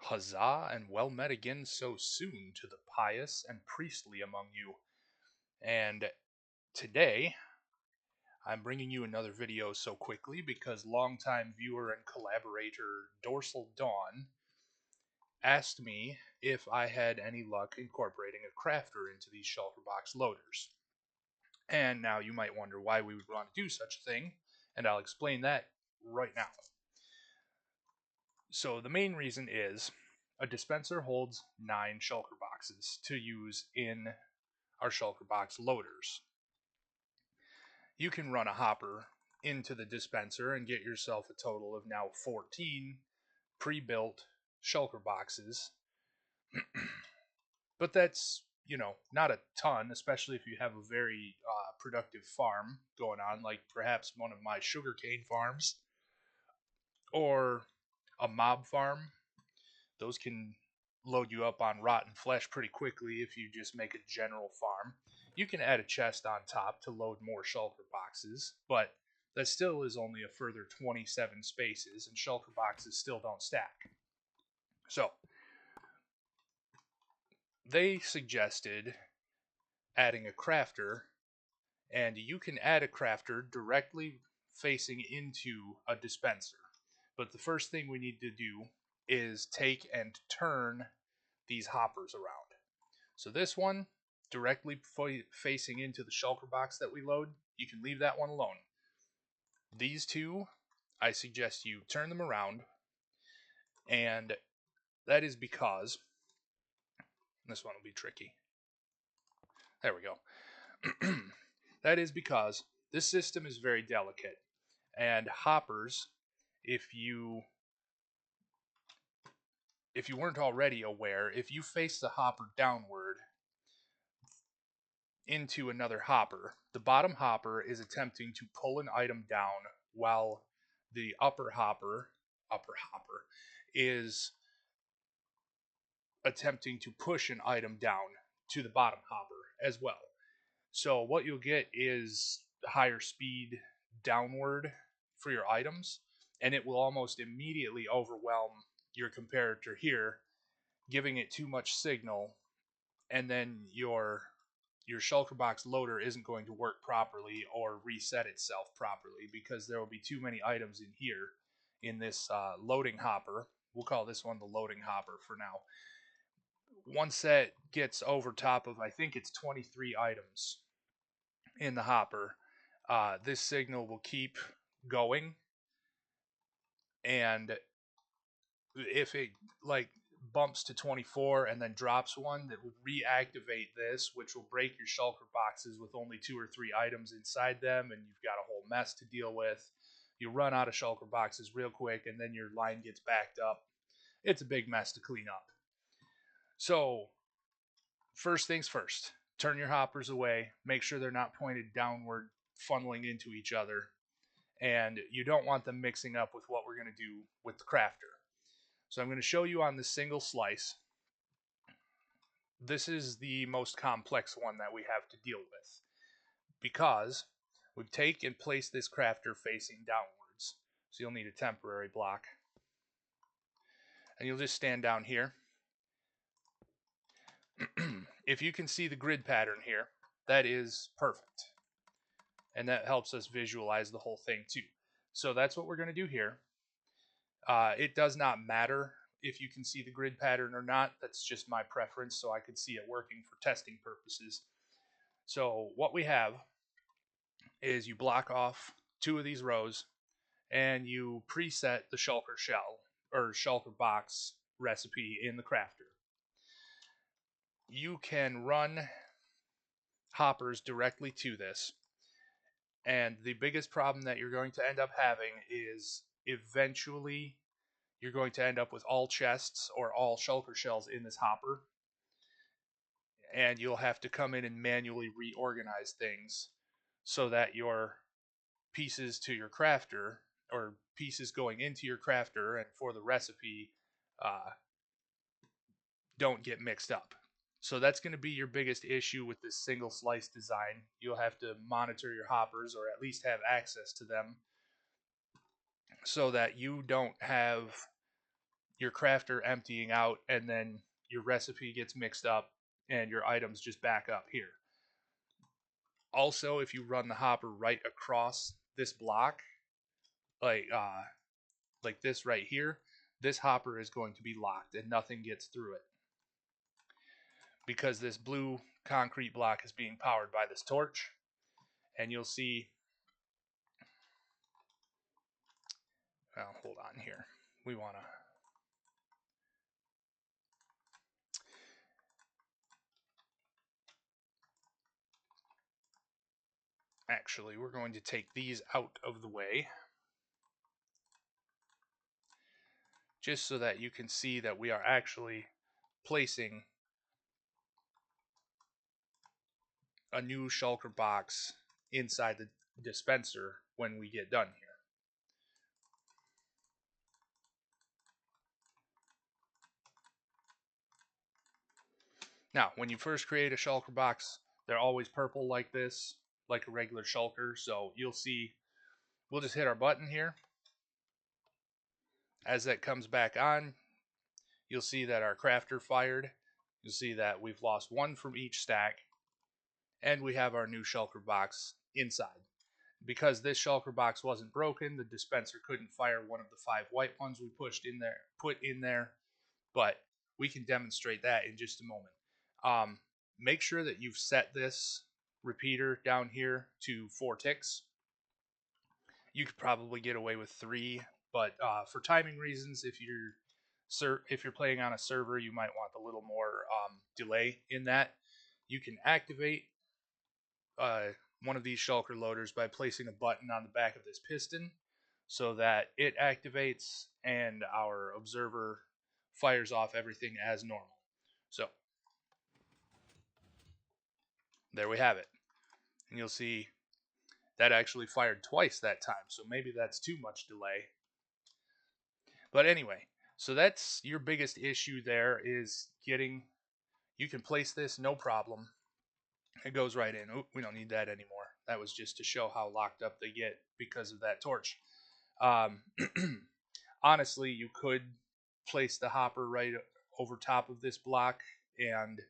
Huzzah, and well met again so soon to the pious and priestly among you. And today, I'm bringing you another video so quickly because longtime viewer and collaborator Dorsal Dawn asked me if I had any luck incorporating a crafter into these shulker box loaders. And now you might wonder why we would want to do such a thing, and I'll explain that right now. So the main reason is a dispenser holds 9 shulker boxes to use in our shulker box loaders. You can run a hopper into the dispenser and get yourself a total of now 14 pre-built shulker boxes. But that's, not a ton, especially if you have a very productive farm going on, like perhaps one of my sugarcane farms or a mob farm. Those can load you up on rotten flesh pretty quickly if you just make a general farm. You can add a chest on top to load more shulker boxes, but that still is only a further 27 spaces, and shulker boxes still don't stack. So, they suggested adding a crafter, and you can add a crafter directly facing into a dispenser. But the first thing we need to do is take and turn these hoppers around. So this one, directly facing into the shulker box that we load, you can leave that one alone. These two, I suggest you turn them around, and that is because, this one will be tricky. There we go. That is because this system is very delicate, and hoppers, if you weren't already aware, if you face the hopper downward into another hopper, the bottom hopper is attempting to pull an item down while the upper hopper is attempting to push an item down to the bottom hopper as well. So what you'll get is higher speed downward for your items, and it will almost immediately overwhelm your comparator here, giving it too much signal, and then your shulker box loader isn't going to work properly or reset itself properly because there will be too many items in here in this loading hopper. We'll call this one the loading hopper for now. Once that gets over top of, I think it's 23 items in the hopper, this signal will keep going, and if it bumps to 24 and then drops one, that will reactivate this, which will break your shulker boxes with only 2 or 3 items inside them, and you've got a whole mess to deal with. You run out of shulker boxes real quick, and then your line gets backed up. It's a big mess to clean up. So, first things first, turn your hoppers away. Make sure they're not pointed downward, funneling into each other. And you don't want them mixing up with what we're going to do with the crafter. So I'm going to show you on this single slice. This is the most complex one that we have to deal with, because we take and place this crafter facing downwards. So you'll need a temporary block. And you'll just stand down here. If you can see the grid pattern here, that is perfect. And that helps us visualize the whole thing too. So that's what we're going to do here. It does not matter if you can see the grid pattern or not. That's just my preference, so I could see it working for testing purposes. So what we have is you block off 2 of these rows, and you preset the shulker shell or shulker box recipe in the crafter. You can run hoppers directly to this, and the biggest problem that you're going to end up having is eventually you're going to end up with all chests or all shulker shells in this hopper, and you'll have to come in and manually reorganize things so that your pieces to your crafter, or pieces going into your crafter and for the recipe, don't get mixed up. So that's going to be your biggest issue with this single slice design. You'll have to monitor your hoppers, or at least have access to them, so that you don't have your crafter emptying out, and then your recipe gets mixed up and your items just back up here. Also, if you run the hopper right across this block, like uh, like this right here, this hopper is going to be locked and nothing gets through it because this blue concrete block is being powered by this torch. And you'll see, well, hold on here. We want to, actually, we're going to take these out of the way just so that you can see that we are actually placing a new shulker box inside the dispenser when we get done here. Now, when you first create a shulker box, they're always purple like this, like a regular shulker. So you'll see, we'll just hit our button here. As that comes back on, you'll see that our crafter fired. You'll see that we've lost one from each stack, and we have our new shulker box inside. Because this shulker box wasn't broken, the dispenser couldn't fire one of the 5 white ones we put in there, but we can demonstrate that in just a moment. Make sure that you've set this repeater down here to 4 ticks. You could probably get away with 3, but for timing reasons, if you're playing on a server, you might want a little more delay in that. You can activate uh, one of these shulker loaders by placing a button on the back of this piston so that it activates and our observer fires off everything as normal. So there we have it. And you'll see that actually fired twice that time, so maybe that's too much delay. But anyway, so that's your biggest issue there, is getting, you can place this no problem. It goes right in. Oop, we don't need that anymore. That was just to show how locked up they get because of that torch. Um, honestly, you could place the hopper right over top of this block and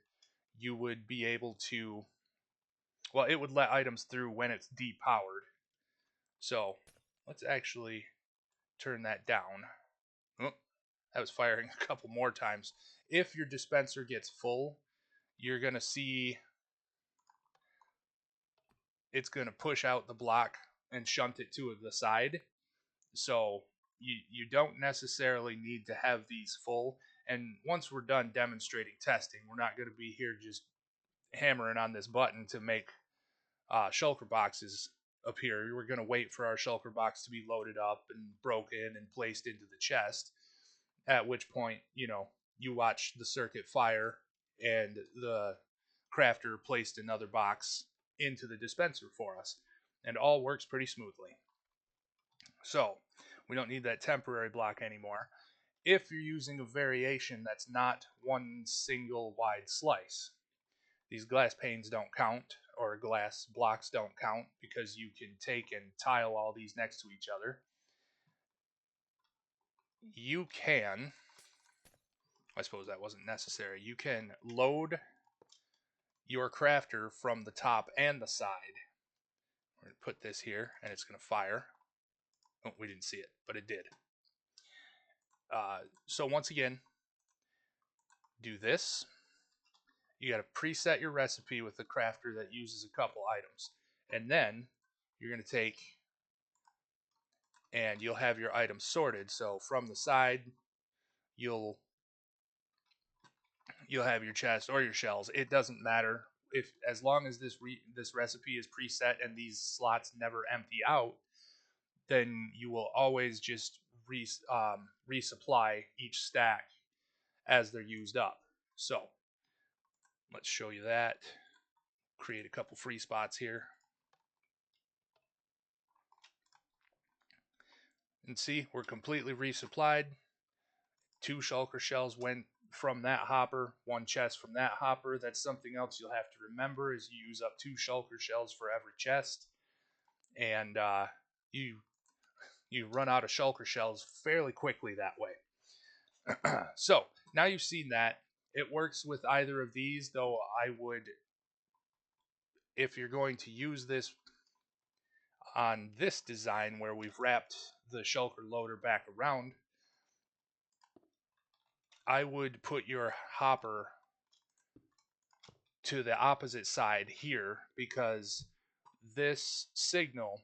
you would be able to, well, it would let items through when it's depowered. So let's actually turn that down. Oh, that was firing a couple more times. If your dispenser gets full, you're going to see it's going to push out the block and shunt it to the side. So you don't necessarily need to have these full. And once we're done demonstrating testing, we're not going to be here just hammering on this button to make shulker boxes appear. We're going to wait for our shulker box to be loaded up and broken and placed into the chest, at which point, you watch the circuit fire and the crafter placed another box into the dispenser for us, and all works pretty smoothly. So we don't need that temporary block anymore. If you're using a variation that's not one single wide slice, these glass panes don't count, or glass blocks don't count, because you can take and tile all these next to each other. You can, I suppose that wasn't necessary, you can load your crafter from the top and the side. We're going to put this here, and it's going to fire. Oh, we didn't see it, but it did. So once again, do this. You got to preset your recipe with the crafter that uses a couple items. And then you're going to take and you'll have your items sorted. So from the side, you'll have your chest or your shells. It doesn't matter, if as long as this recipe is preset and these slots never empty out, then you will always just resupply each stack as they're used up. So let's show you that. Create a couple free spots here. And see, we're completely resupplied. 2 shulker shells went from that hopper, 1 chest from that hopper. That's something else you'll have to remember, is you use up 2 shulker shells for every chest. And you run out of shulker shells fairly quickly that way. So now you've seen that. It works with either of these, though I would, if you're going to use this on this design where we've wrapped the shulker loader back around, I would put your hopper to the opposite side here, because this signal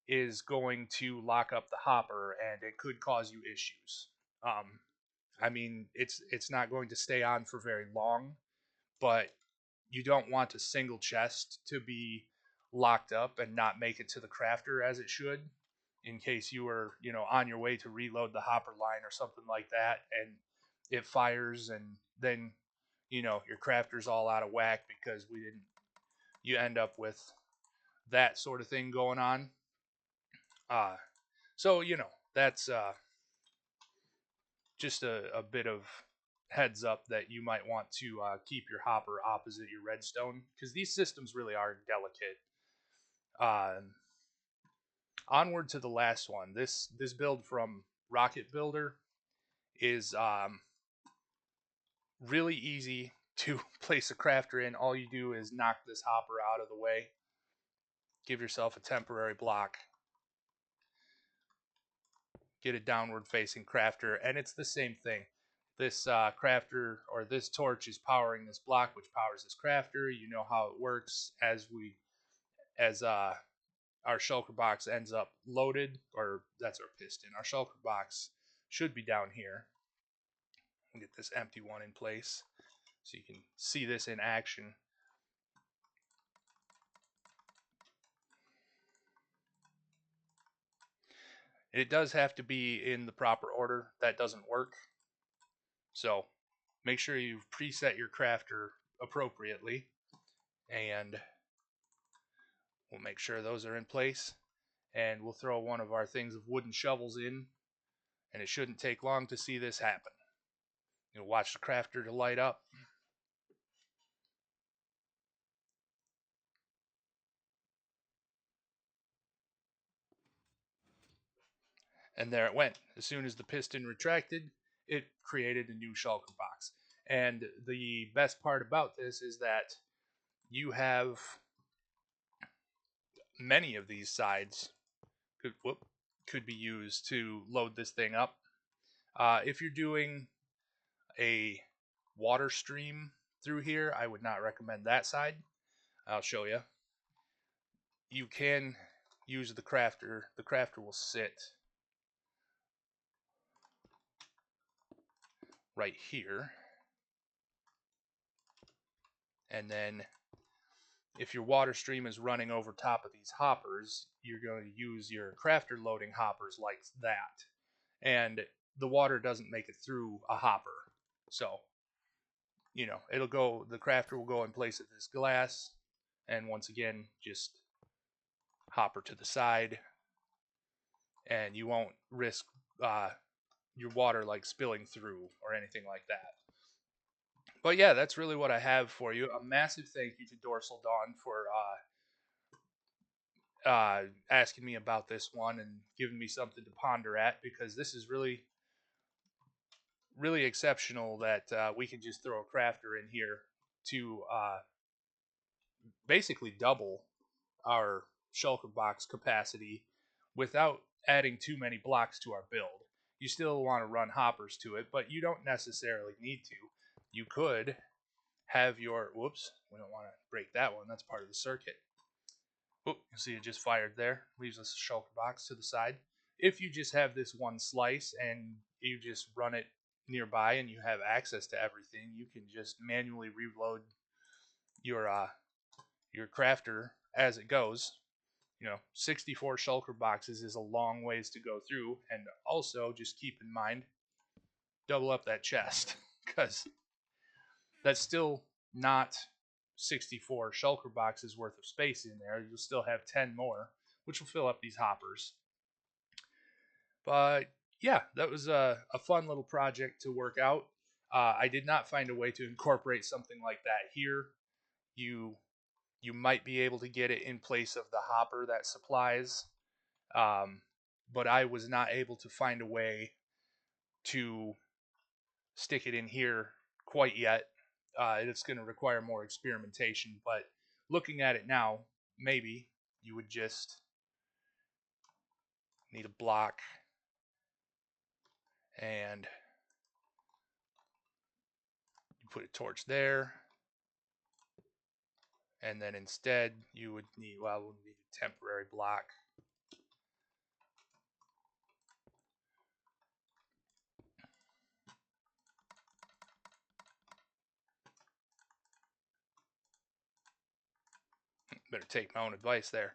is going to lock up the hopper and it could cause you issues. Um, I mean, it's not going to stay on for very long, but you don't want a single chest to be locked up and not make it to the crafter as it should, in case you were, on your way to reload the hopper line or something like that, and it fires, and then, your crafter's all out of whack because we didn't, you end up with that sort of thing going on. Uh, so, that's just a bit of heads up that you might want to keep your hopper opposite your redstone, because these systems really are delicate. Onward to the last one. This build from Rocket Builder is really easy to place a crafter in. All you do is knock this hopper out of the way, give yourself a temporary block, get a downward facing crafter, and it's the same thing. This crafter, or this torch, is powering this block, which powers this crafter. You know how it works. As our shulker box ends up loaded, or that's our piston. Our shulker box should be down here. We'll get this empty one in place so you can see this in action. It does have to be in the proper order. That doesn't work. So make sure you've preset your crafter appropriately, and we'll make sure those are in place. And we'll throw one of our things of wooden shovels in, and it shouldn't take long to see this happen. You'll watch the crafter to light up. And there it went. As soon as the piston retracted, it created a new shulker box. And the best part about this is that you have many of these sides could be used to load this thing up. If you're doing a water stream through here, I would not recommend that side. I'll show you. You can use the crafter. The crafter will sit right here. And then if your water stream is running over top of these hoppers, you're going to use your crafter loading hoppers like that. And the water doesn't make it through a hopper. So, the crafter will go in place of this glass. And once again, just hopper to the side. And you won't risk your water like spilling through or anything like that. But yeah, that's really what I have for you. A massive thank you to Dorsal Dawn for asking me about this one and giving me something to ponder at, because this is really, really exceptional that we can just throw a crafter in here to basically double our shulker box capacity without adding too many blocks to our build. You still want to run hoppers to it, but you don't necessarily need to. You could have your, whoops, we don't want to break that one, that's part of the circuit. Oh, you see it just fired there. Leaves us a shulker box to the side. If you just have this one slice and you just run it nearby and you have access to everything, you can just manually reload your crafter as it goes. 64 shulker boxes is a long ways to go through, and also just keep in mind, double up that chest, because that's still not 64 shulker boxes worth of space in there. You'll still have 10 more, which will fill up these hoppers. But yeah, that was a fun little project to work out. I did not find a way to incorporate something like that here. You might be able to get it in place of the hopper that supplies, but I was not able to find a way to stick it in here quite yet. It's going to require more experimentation, but looking at it now, maybe you would just need a block and you put a torch there, and then instead you would need, well, we'll need a temporary block. Better take my own advice there.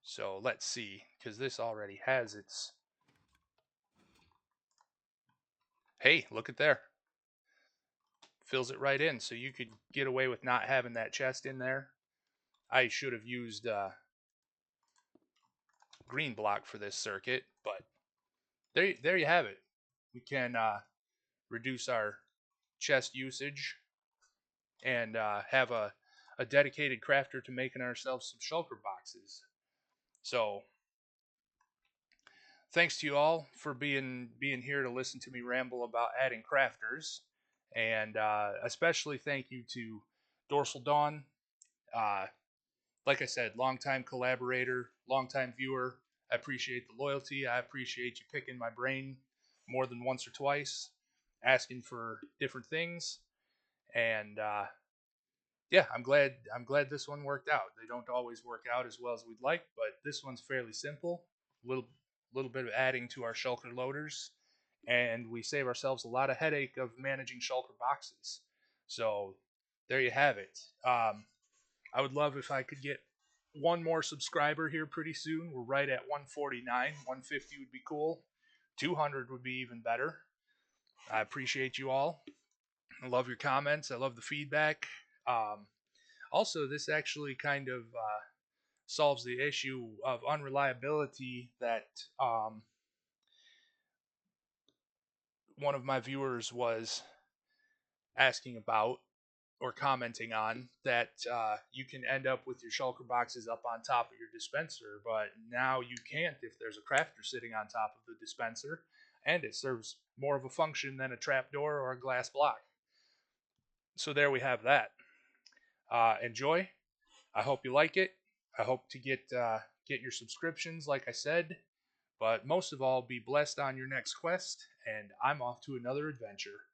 So let's see, because this already has its. Hey, look at there. Fills it right in, so you could get away with not having that chest in there. I should have used green block for this circuit, but there you have it. We can reduce our chest usage and have a dedicated crafter to making ourselves some shulker boxes. So thanks to you all for being here to listen to me ramble about adding crafters, and especially thank you to Dorsal Dawn. Uh, like I said, longtime collaborator, longtime viewer. I appreciate the loyalty. I appreciate you picking my brain more than once or twice, asking for different things, and yeah, I'm glad this one worked out. They don't always work out as well as we'd like, but this one's fairly simple. Little bit of adding to our shulker loaders, and we save ourselves a lot of headache of managing shulker boxes. So there you have it. I would love if I could get one more subscriber here pretty soon. We're right at 149. 150 would be cool. 200 would be even better. I appreciate you all. I love your comments. I love the feedback. Um, Also, this actually kind of solves the issue of unreliability that one of my viewers was asking about or commenting on, that you can end up with your shulker boxes up on top of your dispenser, but now you can't if there's a crafter sitting on top of the dispenser, and it serves more of a function than a trapdoor or a glass block. So there we have that. Enjoy. I hope you like it. I hope to get your subscriptions, like I said. But most of all, be blessed on your next quest, and I'm off to another adventure.